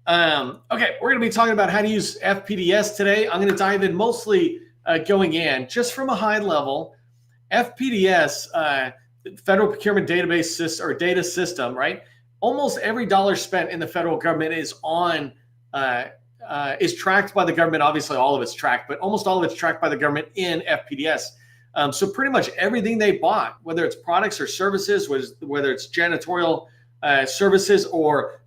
Okay, we're going to be talking about how to use FPDS today. I'm going to dive in mostly going in just from a high level. FPDS, Federal Procurement Database System or data system, right? Almost every dollar spent in the federal government is tracked by the government. Obviously, all of it's tracked, but almost all of it's tracked by the government in FPDS. So pretty much everything they bought, whether it's products or services, whether it's janitorial services or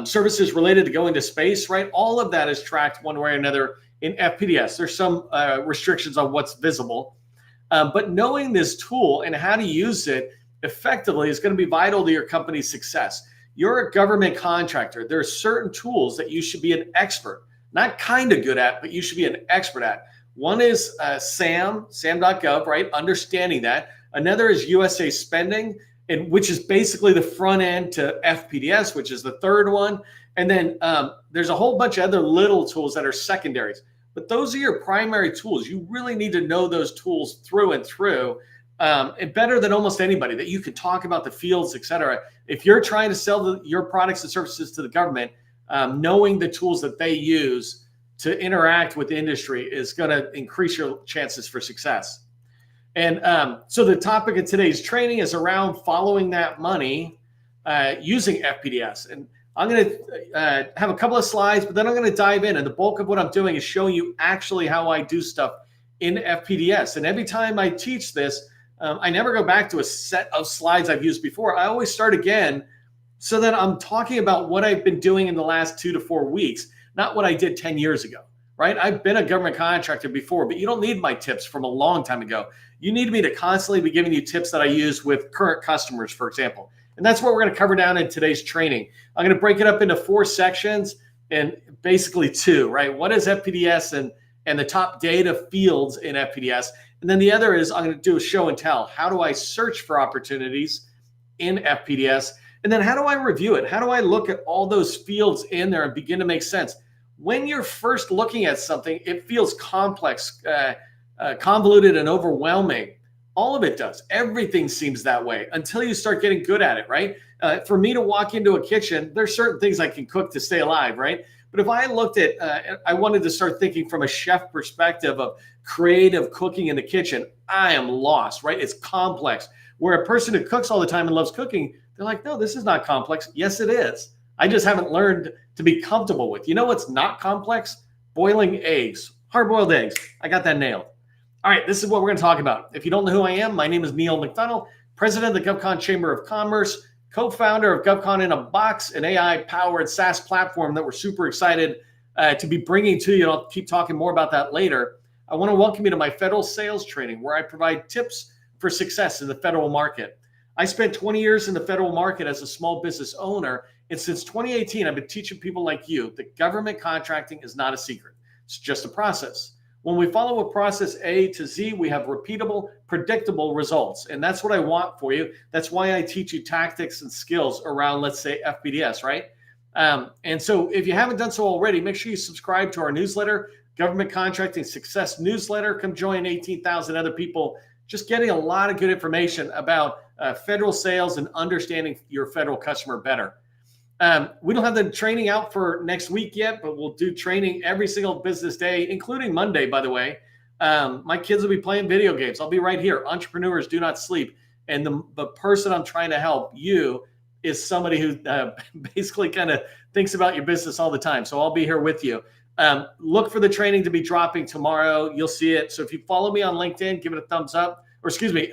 services related to going to space, right? All of that is tracked one way or another in FPDS. There's some restrictions on what's visible, but knowing this tool and how to use it effectively is going to be vital to your company's success. You're a government contractor. There are certain tools that you should be an expert, not kind of good at, but you should be an expert at. One is sam.gov, right? Understanding that. Another is USA Spending, which is basically the front end to FPDS, which is the third one. And then there's a whole bunch of other little tools that are secondaries. But those are your primary tools. You really need to know those tools through and through, and better than almost anybody, that you can talk about the fields, et cetera. If you're trying to sell your products and services to the government, knowing the tools that they use to interact with industry is going to increase your chances for success. And so the topic of today's training is around following that money using FPDS. And I'm going to have a couple of slides, but then I'm going to dive in. And the bulk of what I'm doing is showing you actually how I do stuff in FPDS. And every time I teach this, I never go back to a set of slides I've used before. I always start again so that I'm talking about what I've been doing in the last 2 to 4 weeks, not what I did 10 years ago, right? I've been a government contractor before, but you don't need my tips from a long time ago. You need me to constantly be giving you tips that I use with current customers, for example. And that's what we're going to cover down in today's training. I'm going to break it up into 4 sections and basically 2, right? What is FPDS and the top data fields in FPDS? And then the other is I'm going to do a show and tell. How do I search for opportunities in FPDS? And then how do I review it? How do I look at all those fields in there and begin to make sense? When you're first looking at something, it feels complex, convoluted, and overwhelming. All of it does. Everything seems that way until you start getting good at it, right? For me to walk into a kitchen, there's certain things I can cook to stay alive, right? But if I looked at, I wanted to start thinking from a chef perspective of creative cooking in the kitchen, I am lost, right? It's complex. Where a person who cooks all the time and loves cooking, they're like, no, this is not complex. Yes, it is. I just haven't learned to be comfortable with. You know what's not complex? Boiling eggs, hard-boiled eggs. I got that nailed. All right, this is what we're going to talk about. If you don't know who I am, my name is Neil McDonald, president of the GovCon Chamber of Commerce, co-founder of GovCon in a Box, an AI-powered SaaS platform that we're super excited to be bringing to you. I'll keep talking more about that later. I want to welcome you to my federal sales training, where I provide tips for success in the federal market. I spent 20 years in the federal market as a small business owner, and since 2018, I've been teaching people like you that government contracting is not a secret. It's just a process. When we follow a process A to Z, we have repeatable, predictable results. And that's what I want for you. That's why I teach you tactics and skills around, let's say, FPDS, right? And so if you haven't done so already, make sure you subscribe to our newsletter, Government Contracting Success Newsletter. Come join 18,000 other people just getting a lot of good information about federal sales and understanding your federal customer better. We don't have the training out for next week yet, but we'll do training every single business day, including Monday, by the way. My kids will be playing video games. I'll be right here. Entrepreneurs do not sleep. And the person I'm trying to help you is somebody who basically kind of thinks about your business all the time. So I'll be here with you. Look for the training to be dropping tomorrow. You'll see it. So if you follow me on LinkedIn, give it a thumbs up. Or excuse me,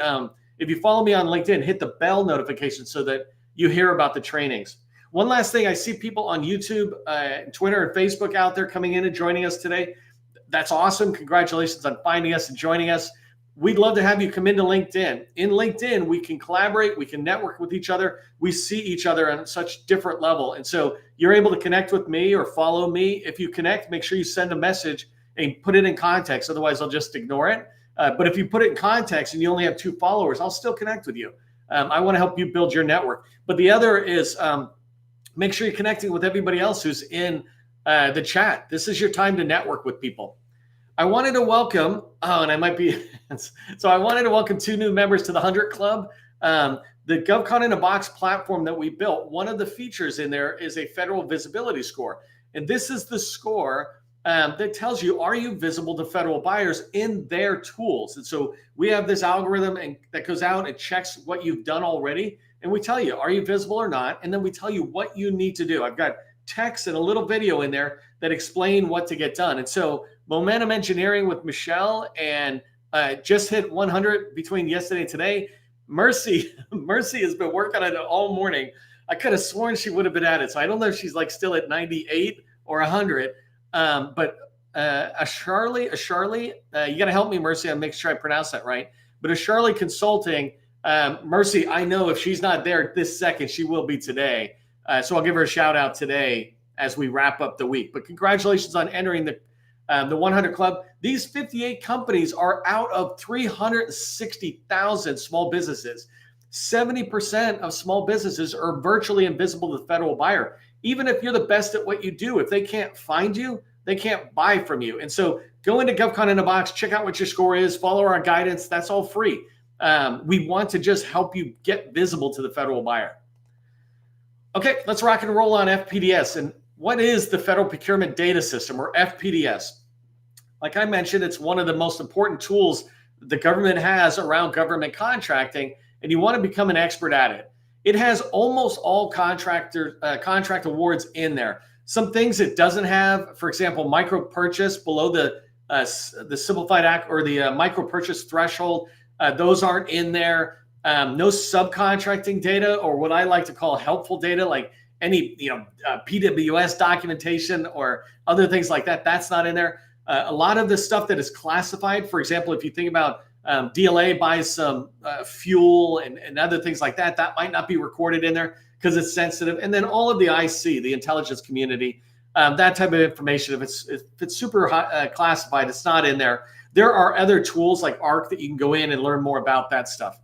if you follow me on LinkedIn, hit the bell notification so that you hear about the trainings. One last thing, I see people on YouTube, Twitter, and Facebook out there coming in and joining us today. That's awesome. Congratulations on finding us and joining us. We'd love to have you come into LinkedIn. In LinkedIn, we can collaborate, we can network with each other. We see each other on such different level. And so you're able to connect with me or follow me. If you connect, make sure you send a message and put it in context. Otherwise, I'll just ignore it. But if you put it in context and you only have 2 followers, I'll still connect with you. I want to help you build your network. But the other is make sure you're connecting with everybody else who's in the chat. This is your time to network with people. I wanted to welcome, so I wanted to welcome 2 new members to the 100 Club. The GovCon in a Box platform that we built, one of the features in there is a federal visibility score. And this is the score that tells you, are you visible to federal buyers in their tools? And so we have this algorithm that goes out and checks what you've done already. And we tell you, are you visible or not? And then we tell you what you need to do. I've got text and a little video in there that explain what to get done. And so Momentum Engineering with Michelle and just hit 100 between yesterday and today. Mercy has been working on it all morning. I could have sworn she would have been at it. So I don't know if she's like still at 98 or 100. But a Charlie, you got to help me, Mercy. I'll make sure I pronounce that right. But a Charlie Consulting, Mercy, I know if she's not there this second, she will be today. So I'll give her a shout out today as we wrap up the week. But congratulations on entering the 100 Club. These 58 companies are out of 360,000 small businesses. 70% of small businesses are virtually invisible to the federal buyer. Even if you're the best at what you do, if they can't find you, they can't buy from you. And so go into GovCon in a Box, check out what your score is, follow our guidance. That's all free. We want to just help you get visible to the federal buyer. Okay, let's rock and roll on FPDS. And what is the Federal Procurement Data System, or FPDS? Like I mentioned, it's one of the most important tools the government has around government contracting, and you want to become an expert at it. It has almost all contract awards in there. Some things it doesn't have, for example, micro purchase below the Simplified Act or the micro purchase threshold, those aren't in there. No subcontracting data, or what I like to call helpful data, like any PWS documentation or other things like that. That's not in there. A lot of the stuff that is classified, for example, if you think about DLA buys some fuel and other things like that, that might not be recorded in there because it's sensitive. And then all of the IC, the intelligence community, that type of information, if it's super classified, it's not in there. There are other tools like ARC that you can go in and learn more about that stuff.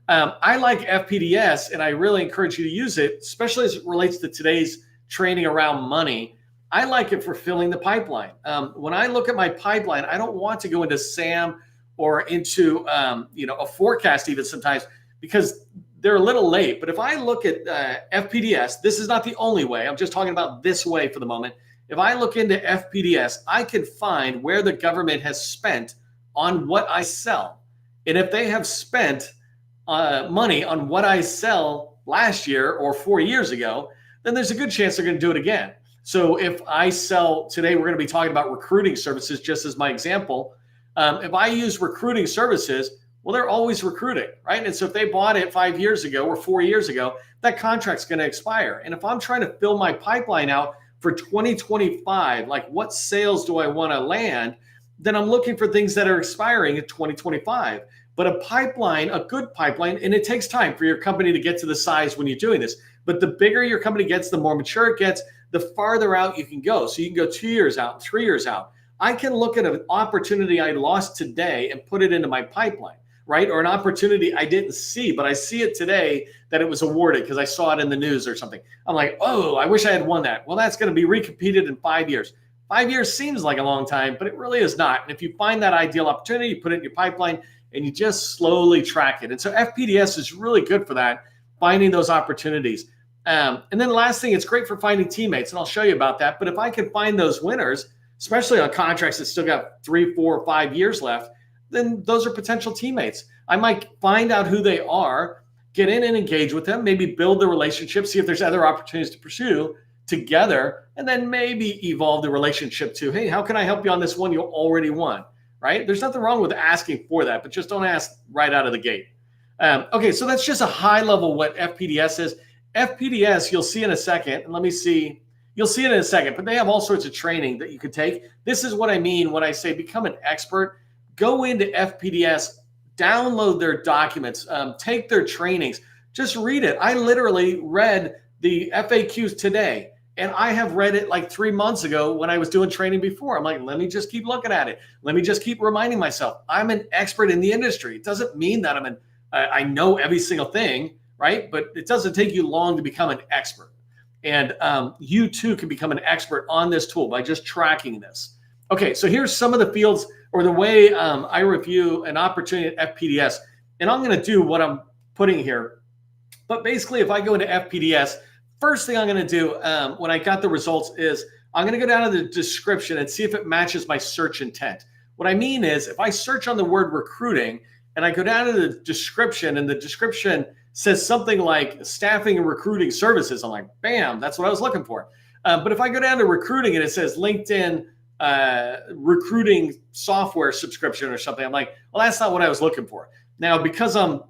I like FPDS, and I really encourage you to use it, especially as it relates to today's training around money. I like it for filling the pipeline. When I look at my pipeline, I don't want to go into SAM or into a forecast even sometimes, because they're a little late. But if I look at FPDS, this is not the only way. I'm just talking about this way for the moment. If I look into FPDS, I can find where the government has spent on what I sell. And if they have spent money on what I sell last year or 4 years ago, then there's a good chance they're going to do it again. So if I sell today, we're going to be talking about recruiting services, just as my example. If I use recruiting services, well, they're always recruiting, right? And so if they bought it 5 years ago or 4 years ago, that contract's going to expire. And if I'm trying to fill my pipeline out for 2025, like what sales do I want to land, then I'm looking for things that are expiring in 2025. But a pipeline, a good pipeline, and it takes time for your company to get to the size when you're doing this. But the bigger your company gets, the more mature it gets, the farther out you can go. So you can go 2 years out, 3 years out. I can look at an opportunity I lost today and put it into my pipeline, right? Or an opportunity I didn't see, but I see it today that it was awarded because I saw it in the news or something. I'm like, oh, I wish I had won that. Well, that's going to be recompeted in 5 years. 5 years seems like a long time, but it really is not. And if you find that ideal opportunity, you put it in your pipeline and you just slowly track it. And so FPDS is really good for that, finding those opportunities. And then the last thing, it's great for finding teammates, and I'll show you about that. But if I can find those winners, especially on contracts that still got 3, 4, 5 years left, then those are potential teammates. I might find out who they are, get in and engage with them, maybe build the relationship, see if there's other opportunities to pursue together, and then maybe evolve the relationship to, hey, how can I help you on this one you already won, right? There's nothing wrong with asking for that, but just don't ask right out of the gate. Okay, so that's just a high level what FPDS is. FPDS, you'll see in a second, and let me see. You'll see it in a second, but they have all sorts of training that you could take. This is what I mean when I say become an expert. Go into FPDS, download their documents, take their trainings, just read it. I literally read the FAQs today, and I have read it like 3 months ago when I was doing training before. I'm like, let me just keep looking at it. Let me just keep reminding myself I'm an expert in the industry. It doesn't mean that I know every single thing, right? But it doesn't take you long to become an expert. And you too can become an expert on this tool by just tracking this. Okay, so here's some of the fields or the way I review an opportunity at FPDS. And I'm going to do what I'm putting here. But basically, if I go into FPDS, first thing I'm going to do when I got the results is I'm going to go down to the description and see if it matches my search intent. What I mean is if I search on the word recruiting and I go down to the description and the description says something like staffing and recruiting services, I'm like, bam, that's what I was looking for. But if I go down to recruiting and it says LinkedIn recruiting software subscription or something, I'm like, well, that's not what I was looking for. Now, because I'm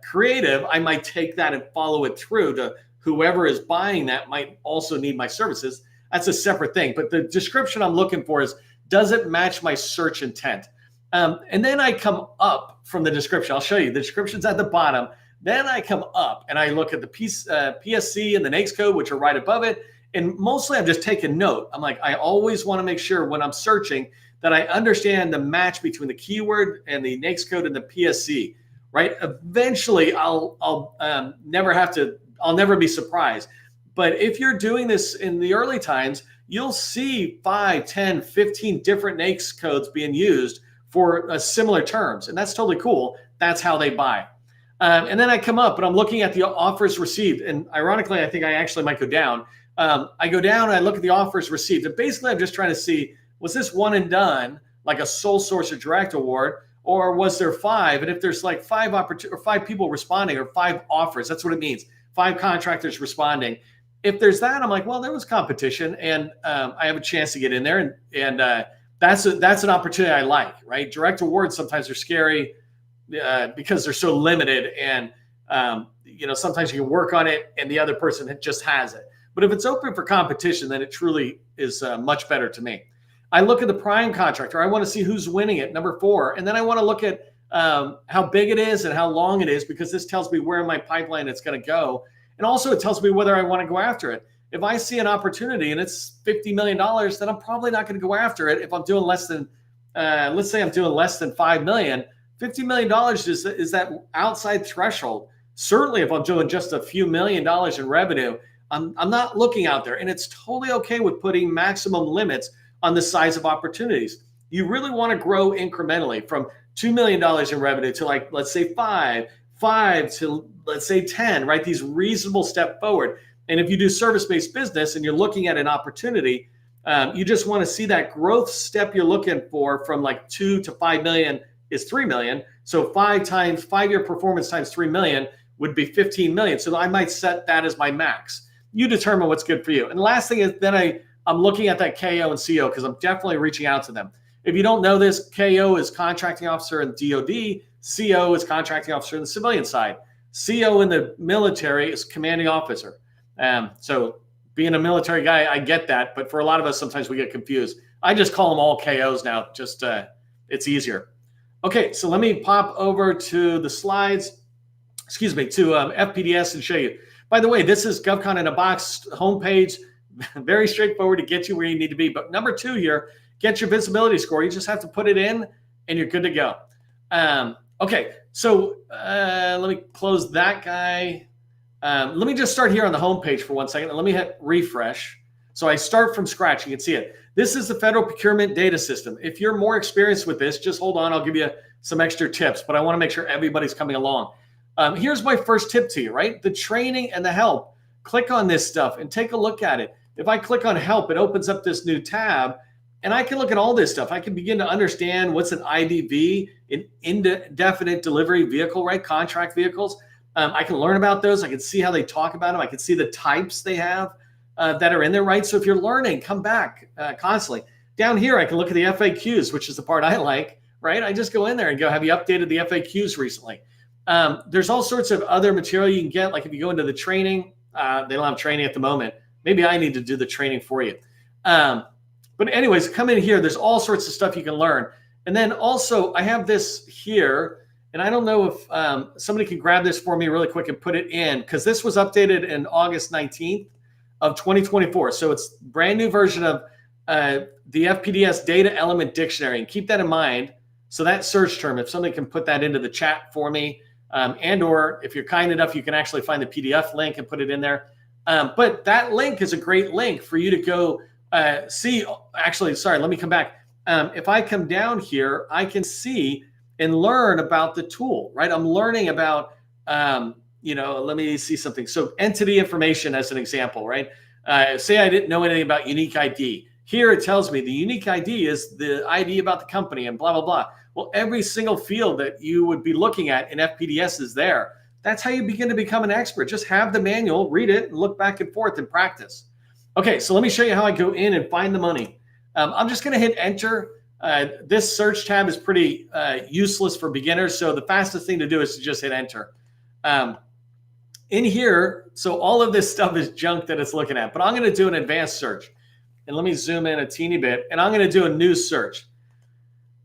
creative, I might take that and follow it through to whoever is buying that might also need my services. That's a separate thing. But the description I'm looking for is, does it match my search intent? And then I come up from the description. I'll show you. The description's at the bottom. Then I come up and I look at the PSC and the NAICS code, which are right above it. And mostly I'm just taking note. I'm like, I always want to make sure when I'm searching that I understand the match between the keyword and the NAICS code and the PSC, right? Eventually I'll never be surprised. But if you're doing this in the early times, you'll see 5, 10, 15 different NAICS codes being used for similar terms. And that's totally cool. That's how they buy. And then I come up and I'm looking at the offers received. And ironically, I think I actually might go down. I go down and I look at the offers received. And basically, I'm just trying to see, was this one and done, like a sole source or direct award, or was there 5? And if there's like 5 people responding or 5 offers, that's what it means. 5 contractors responding. If there's that, I'm like, well, there was competition, and I have a chance to get in there, and that's an opportunity I like, right? Direct awards sometimes are scary because they're so limited, and sometimes you can work on it, and the other person just has it. But if it's open for competition, then it truly is much better to me. I look at the prime contractor. I want to see who's winning it, number 4, and then I want to look at how big it is and how long it is, because this tells me where in my pipeline it's going to go. And also it tells me whether I want to go after it. If I see an opportunity and it's $50 million, then I'm probably not going to go after it. If I'm doing less than, let's say I'm doing less than 5 million, $50 million is that outside threshold. Certainly if I'm doing just a few $1,000,000 in revenue, I'm not looking out there. And it's totally okay with putting maximum limits on the size of opportunities. You really want to grow incrementally from $2 million in revenue to, like, let's say 5 to, let's say 10, right? These reasonable step forward. And if you do service-based business and you're looking at an opportunity, you just want to see that growth step you're looking for from like 2 to 5 million is 3 million. So 5-year performance times 3 million would be 15 million. So I might set that as my max. You determine what's good for you. And the last thing is then I'm looking at that KO and CO, because I'm definitely reaching out to them. If you don't know this, KO is contracting officer in DOD, CO is contracting officer in the civilian side. CO in the military is commanding officer. So being a military guy, I get that. But for a lot of us, sometimes we get confused. I just call them all KOs now. Just it's easier. Okay, so let me pop over to the slides, to FPDS and show you. By the way, this is GovCon in a Box homepage. Very straightforward to get you where you need to be. But number 2 here, get your visibility score. You just have to put it in and you're good to go. Okay, so let me close that guy. Let me just start here on the homepage for 1 second. And let me hit refresh. So I start from scratch. You can see it. This is the Federal Procurement Data System. If you're more experienced with this, just hold on. I'll give you some extra tips, but I want to make sure everybody's coming along. Here's my first tip to you, right? The training and the help. Click on this stuff and take a look at it. If I click on help, it opens up this new tab, and I can look at all this stuff. I can begin to understand what's an IDV, an indefinite delivery vehicle, right? Contract vehicles. I can learn about those. I can see how they talk about them. I can see the types they have that are in there, right? So if you're learning, come back constantly. Down here, I can look at the FAQs, which is the part I like, right? I just go in there and go, have you updated the FAQs recently? There's all sorts of other material you can get. Like if you go into the training, they don't have training at the moment. Maybe I need to do the training for you. But anyways, come in here. There's all sorts of stuff you can learn. And then also I have this here, and I don't know if somebody can grab this for me really quick and put it in, because this was updated in August 19th of 2024. So it's a brand new version of the FPDS Data Element Dictionary. And keep that in mind. So that search term, if somebody can put that into the chat for me, and or if you're kind enough, you can actually find the PDF link and put it in there. But that link is a great link for you to go see. Actually, sorry, let me come back. If I come down here, I can see and learn about the tool, right? I'm learning about let me see something. So entity information as an example, right? Say I didn't know anything about unique ID. Here it tells me the unique ID is the ID about the company and blah, blah, blah. Well, every single field that you would be looking at in FPDS is there. That's how you begin to become an expert. Just have the manual, read it, and look back and forth and practice. Okay, so let me show you how I go in and find the money. I'm just going to hit enter. This search tab is pretty useless for beginners, so the fastest thing to do is to just hit enter. In here, so all of this stuff is junk that it's looking at, but I'm going to do an advanced search. And let me zoom in a teeny bit, and I'm going to do a new search.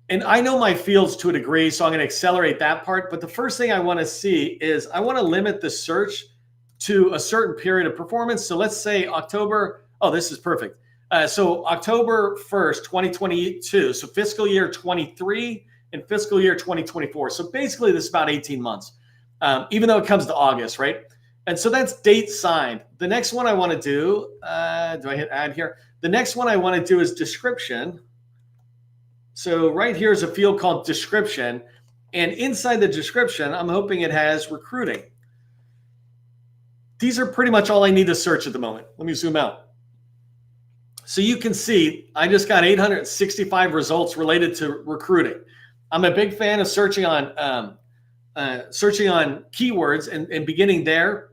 And I know my fields to a degree, so I'm going to accelerate that part. But the first thing I want to see is I want to limit the search to a certain period of performance. So let's say October. Oh, this is perfect. So October 1st, 2022. So fiscal year 23 and fiscal year 2024. So basically this is about 18 months, even though it comes to August, right? And so that's date signed. The next one I want to do, do I hit add here? The next one I want to do is description. So right here is a field called description. And inside the description, I'm hoping it has recruiting. These are pretty much all I need to search at the moment. Let me zoom out. So you can see I just got 865 results related to recruiting. I'm a big fan of searching on keywords and beginning there.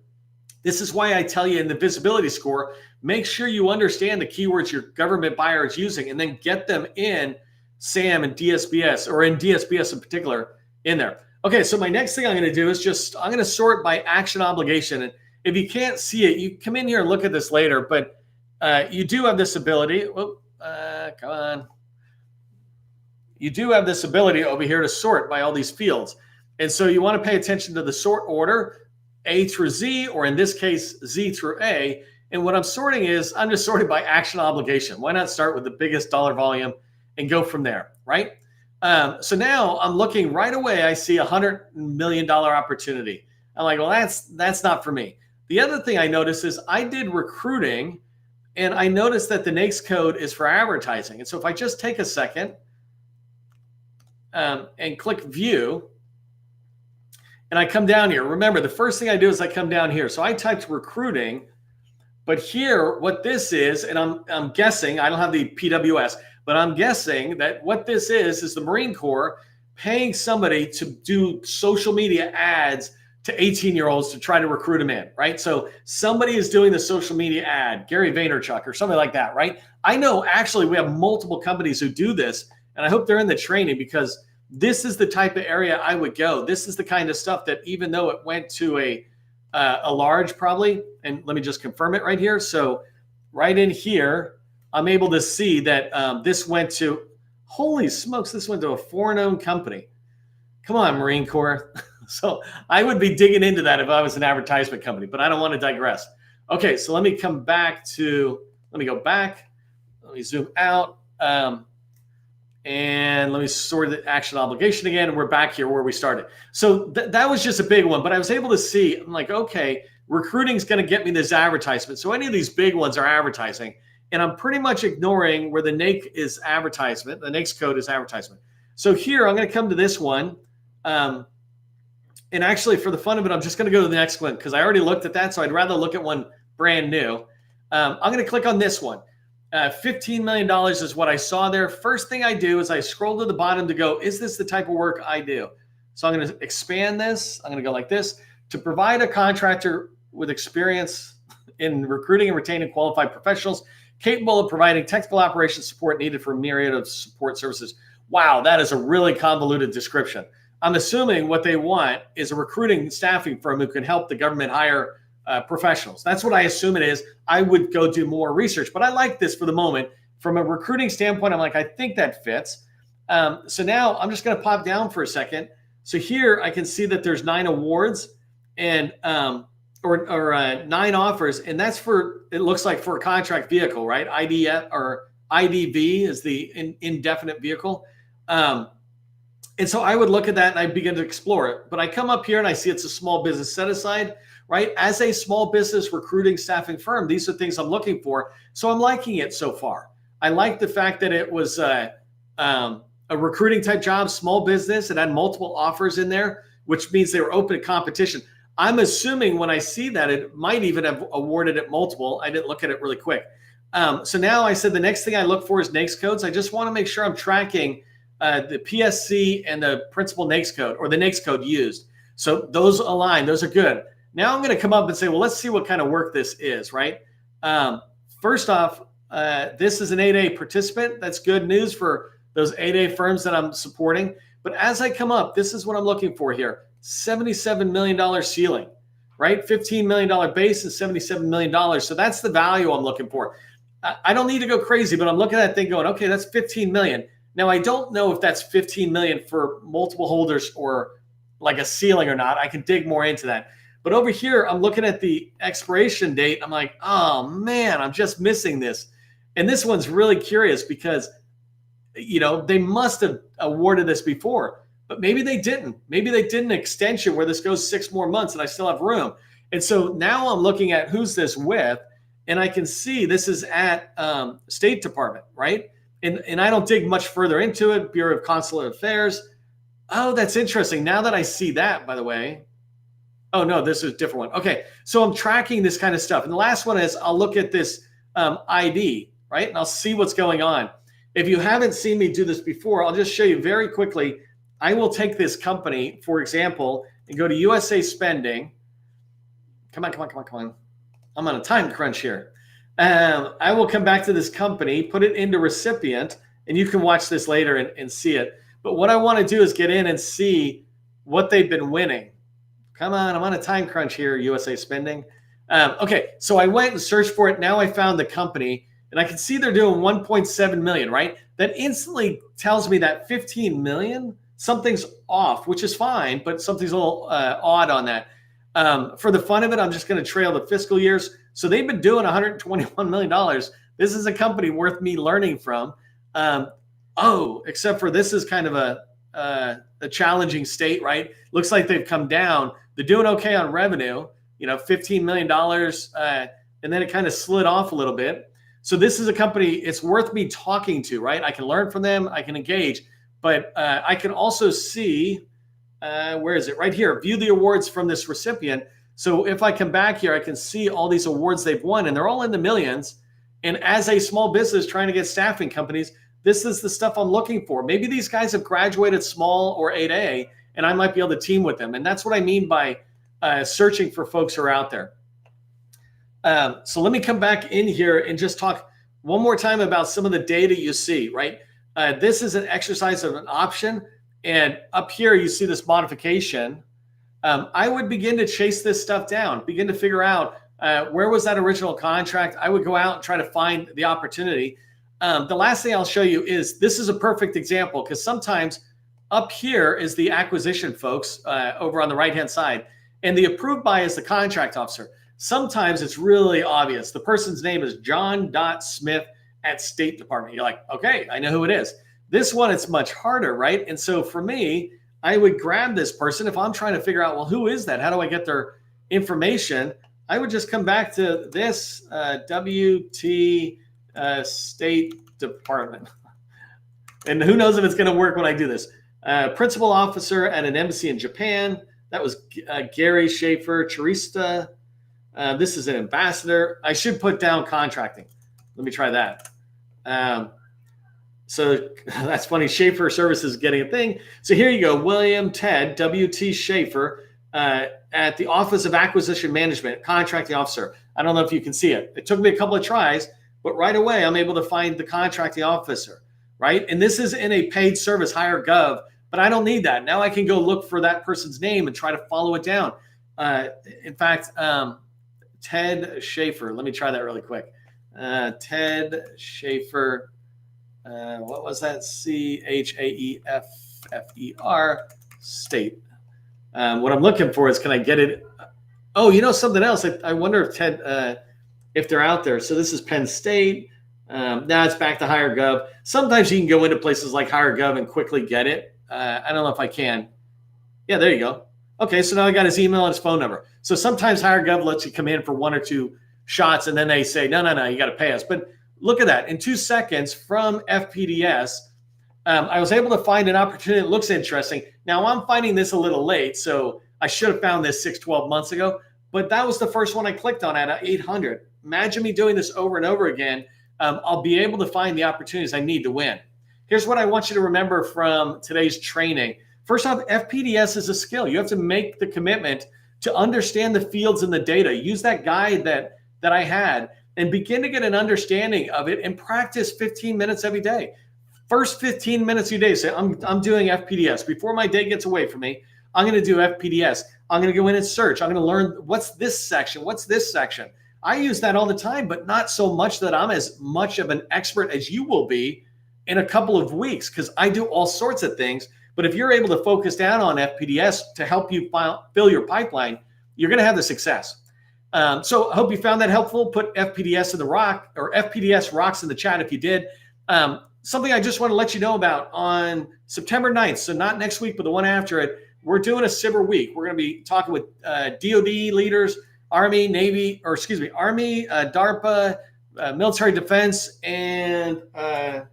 This is why I tell you in the visibility score, make sure you understand the keywords your government buyer is using and then get them in SAM and DSPS, or in DSPS in particular, in there. Okay, so my next thing I'm going to do is I'm going to sort by action obligation. And if you can't see it, you come in here and look at this later, but you do have this ability. Come on. You do have this ability over here to sort by all these fields. And so you want to pay attention to the sort order, A through Z, or in this case, Z through A. And what I'm sorting is, I'm just sorting by action obligation. Why not start with the biggest dollar volume and go from there, right? So now I'm looking right away, I see $100 million opportunity. I'm like, well, that's not for me. The other thing I noticed is I did recruiting, and I noticed that the NAICS code is for advertising. And so if I just take a second and click view, and I come down here, remember, the first thing I do is I come down here. So I typed recruiting, but here, what this is, and I'm guessing, I don't have the PWS, but I'm guessing that what this is the Marine Corps paying somebody to do social media ads to 18-year-olds to try to recruit them in, right? So somebody is doing the social media ad, Gary Vaynerchuk or something like that, right? I know actually we have multiple companies who do this, and I hope they're in the training, because this is the type of area I would go. This is the kind of stuff that, even though it went to a large probably, and let me just confirm it right here. So right in here, I'm able to see that this went to, holy smokes, this went to a foreign-owned company. Come on, Marine Corps. So I would be digging into that if I was an advertisement company, but I don't want to digress. Okay, so let me come back to, let me go back. Let me zoom out. And let me sort the action obligation again. And we're back here where we started. So that was just a big one, but I was able to see, I'm like, okay, recruiting is going to get me this advertisement. So any of these big ones are advertising. And I'm pretty much ignoring where the NAICS is advertisement. The NAICS code is advertisement. So here, I'm going to come to this one. And actually, for the fun of it, I'm just going to go to the next one because I already looked at that. So I'd rather look at one brand new. I'm going to click on this one. $15 million is what I saw there. First thing I do is I scroll to the bottom to go, is this the type of work I do? So I'm going to expand this. I'm going to go like this. To provide a contractor with experience in recruiting and retaining qualified professionals capable of providing technical operations support needed for a myriad of support services. Wow, that is a really convoluted description. I'm assuming what they want is a recruiting staffing firm who can help the government hire professionals. That's what I assume it is. I would go do more research, but I like this for the moment. From a recruiting standpoint, I'm like, I think that fits. So now I'm just going to pop down for a second. So here I can see that there's 9 awards and or 9 offers, and that's for, it looks like for a contract vehicle, right? IDF or IDV is the indefinite vehicle. And so I would look at that and I begin to explore it. But I come up here and I see it's a small business set aside, right? As a small business recruiting staffing firm, these are things I'm looking for. So I'm liking it so far. I like the fact that it was a recruiting type job, small business. It had multiple offers in there, which means they were open to competition. I'm assuming when I see that, it might even have awarded it multiple. I didn't look at it really quick. So now I said the next thing I look for is NAICS codes. I just want to make sure I'm tracking the PSC and the principal NAICS code, or the NAICS code used. So those align, those are good. Now I'm going to come up and say, well, let's see what kind of work this is, right? First off, this is an 8A participant. That's good news for those 8A firms that I'm supporting. But as I come up, this is what I'm looking for here. $77 million ceiling, right? $15 million base and $77 million. So that's the value I'm looking for. I don't need to go crazy, but I'm looking at that thing going, okay, that's 15 million. Now, I don't know if that's 15 million for multiple holders or like a ceiling or not. I can dig more into that. But over here, I'm looking at the expiration date. I'm like, oh man, I'm just missing this. And this one's really curious because, you know, they must have awarded this before, but maybe they didn't. Maybe they did an extension where this goes 6 more months and I still have room. And so now I'm looking at who's this with, and I can see this is at State Department, right? And I don't dig much further into it, Bureau of Consular Affairs. Oh, that's interesting. Now that I see that, by the way. Oh, no, this is a different one. Okay, so I'm tracking this kind of stuff. And the last one is I'll look at this ID, right? And I'll see what's going on. If you haven't seen me do this before, I'll just show you very quickly. I will take this company, for example, and go to USA Spending. Come on. I'm on a time crunch here. I will come back to this company, put it into recipient, and you can watch this later and see it. But what I want to do is get in and see what they've been winning. Come on, I'm on a time crunch here, USA Spending. Okay, so I went and searched for it. Now I found the company, and I can see they're doing 1.7 million, right? That instantly tells me that 15 million, something's off, which is fine, but something's a little odd on that. For the fun of it, I'm just going to trail the fiscal years. So they've been doing $121 million. This is a company worth me learning from. Except for this is kind of a challenging state, right? Looks like they've come down. They're doing okay on revenue, you know, $15 million. And then it kind of slid off a little bit. So this is a company it's worth me talking to, right? I can learn from them. I can engage. But I can also see, where is it? Right here. View the awards from this recipient. So if I come back here, I can see all these awards they've won, and they're all in the millions. And as a small business trying to get staffing companies, this is the stuff I'm looking for. Maybe these guys have graduated small or 8A, and I might be able to team with them. And that's what I mean by searching for folks who are out there. So let me come back in here and just talk one more time about some of the data you see, right? This is an exercise of an option. And up here, you see this modification. I would begin to chase this stuff down, begin to figure out where was that original contract. I would go out and try to find the opportunity. The last thing I'll show you is this is a perfect example because sometimes up here is the acquisition folks over on the right-hand side. And the approved by is the contract officer. Sometimes it's really obvious. The person's name is John Smith at State Department. You're like, okay, I know who it is. This one, it's much harder, right? And so for me, I would grab this person. If I'm trying to figure out, well, who is that? How do I get their information? I would just come back to this WT State Department. And who knows if it's going to work when I do this. Principal officer at an embassy in Japan. That was Gary Schaefer. Teresa. This is an ambassador. I should put down contracting. Let me try that. So that's funny. Schaefer Services getting a thing. So here you go. William Ted, W.T. Schaefer at the Office of Acquisition Management, contracting officer. I don't know if you can see it. It took me a couple of tries, but right away I'm able to find the contracting officer, right? And this is in a paid service, higher gov, but I don't need that. Now I can go look for that person's name and try to follow it down. In fact, Ted Schaefer. Let me try that really quick. Ted Schaefer. What was that? Chaeffer State. What I'm looking for is, can I get it? Oh, you know something else? I wonder if Ted, if they're out there. So this is Penn State. Now it's back to higher gov. Sometimes you can go into places like higher gov and quickly get it. I don't know if I can. Yeah, there you go. Okay, so now I got his email and his phone number. So sometimes higher gov lets you come in for 1 or 2 shots, and then they say, no, you got to pay us. But look at that. In 2 seconds from FPDS, I was able to find an opportunity that looks interesting. Now, I'm finding this a little late, so I should have found this 6-12 months ago, but that was the first one I clicked on at 800. Imagine me doing this over and over again. I'll be able to find the opportunities I need to win. Here's what I want you to remember from today's training. First off, FPDS is a skill. You have to make the commitment to understand the fields and the data. Use that guide that I had and begin to get an understanding of it and practice 15 minutes every day. First 15 minutes of your day, say, I'm doing FPDS. Before my day gets away from me, I'm going to do FPDS. I'm going to go in and search. I'm going to learn what's this section, what's this section. I use that all the time, but not so much that I'm as much of an expert as you will be in a couple of weeks, because I do all sorts of things. But if you're able to focus down on FPDS to help you fill your pipeline, you're going to have the success. So I hope you found that helpful. Put FPDS in the rock, or FPDS rocks in the chat if you did. Something I just want to let you know about on September 9th, so not next week, but the one after it, we're doing a SIBR week. We're going to be talking with DOD leaders, Army, Navy, Army, DARPA, military defense, and I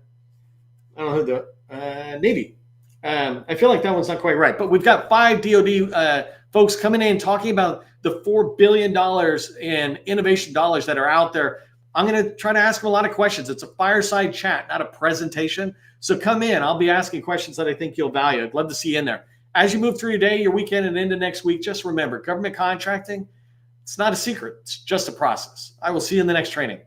don't know who the Navy. I feel like that one's not quite right, but we've got 5 DOD folks coming in talking about the $4 billion in innovation dollars that are out there. I'm going to try to ask them a lot of questions. It's a fireside chat, not a presentation. So come in. I'll be asking questions that I think you'll value. I'd love to see you in there. As you move through your day, your weekend, and into next week, just remember, government contracting, it's not a secret. It's just a process. I will see you in the next training.